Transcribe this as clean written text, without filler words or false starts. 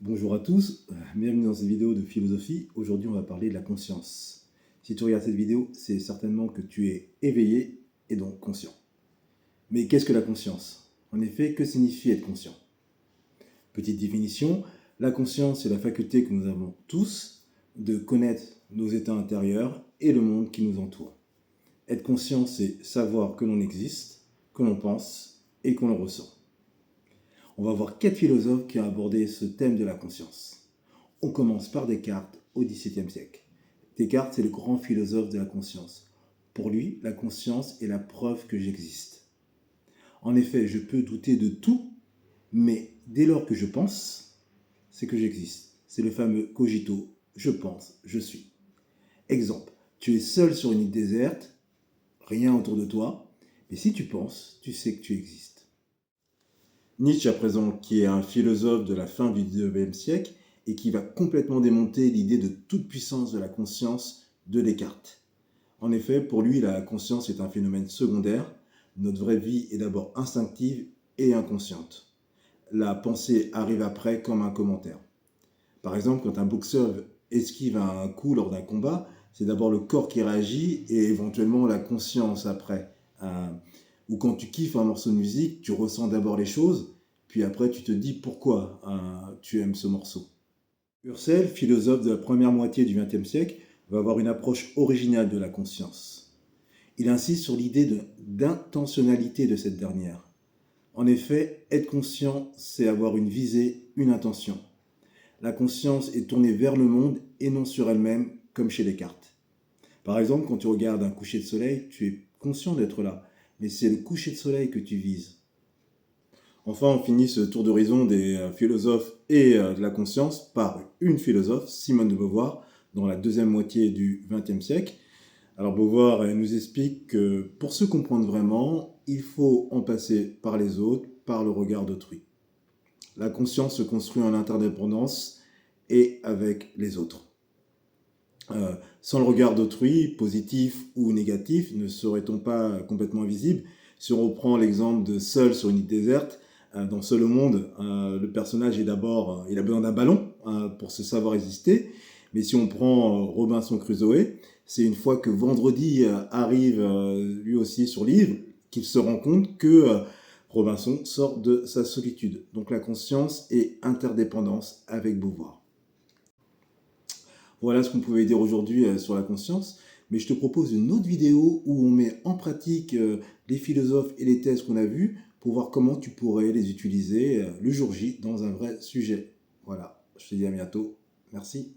Bonjour à tous, bienvenue dans cette vidéo de philosophie. Aujourd'hui, on va parler de la conscience. Si tu regardes cette vidéo, c'est certainement que tu es éveillé et donc conscient. Mais qu'est-ce que la conscience? En effet, que signifie être conscient? Petite définition, la conscience est la faculté que nous avons tous de connaître nos états intérieurs et le monde qui nous entoure. Être conscient, c'est savoir que l'on existe, que l'on pense et que l'on ressent. On va voir 4 philosophes qui ont abordé ce thème de la conscience. On commence par Descartes au XVIIe siècle. Descartes, c'est le grand philosophe de la conscience. Pour lui, la conscience est la preuve que j'existe. En effet, je peux douter de tout, mais dès lors que je pense, c'est que j'existe. C'est le fameux cogito, je pense, je suis. Exemple, tu es seul sur une île déserte, rien autour de toi, mais si tu penses, tu sais que tu existes. Nietzsche, à présent, qui est un philosophe de la fin du XIXe siècle et qui va complètement démonter l'idée de toute puissance de la conscience de Descartes. En effet, pour lui, la conscience est un phénomène secondaire. Notre vraie vie est d'abord instinctive et inconsciente. La pensée arrive après comme un commentaire. Par exemple, quand un boxeur esquive un coup lors d'un combat, c'est d'abord le corps qui réagit et éventuellement la conscience après. Ou quand tu kiffes un morceau de musique, tu ressens d'abord les choses, puis après tu te dis pourquoi tu aimes ce morceau. Husserl, philosophe de la première moitié du XXe siècle, va avoir une approche originale de la conscience. Il insiste sur l'idée d'intentionnalité de cette dernière. En effet, être conscient, c'est avoir une visée, une intention. La conscience est tournée vers le monde et non sur elle-même, comme chez Descartes. Par exemple, quand tu regardes un coucher de soleil, tu es conscient d'être là, mais c'est le coucher de soleil que tu vises. Enfin, on finit ce tour d'horizon des philosophes et de la conscience par une philosophe, Simone de Beauvoir, dans la deuxième moitié du XXe siècle. Alors Beauvoir nous explique que pour se comprendre vraiment, il faut en passer par les autres, par le regard d'autrui. La conscience se construit en interdépendance et avec les autres. Sans le regard d'autrui, positif ou négatif, ne serait-on pas complètement invisible? Si on reprend l'exemple de Seul sur une île déserte, dans Seul au monde, le personnage est d'abord, il a besoin d'un ballon pour se savoir exister. Mais si on prend Robinson Crusoe, c'est une fois que Vendredi arrive lui aussi sur l'île qu'il se rend compte que Robinson sort de sa solitude. Donc la conscience est interdépendance avec Beauvoir. Voilà ce qu'on pouvait dire aujourd'hui sur la conscience, mais je te propose une autre vidéo où on met en pratique les philosophes et les thèses qu'on a vues pour voir comment tu pourrais les utiliser le jour J dans un vrai sujet. Voilà, je te dis à bientôt. Merci.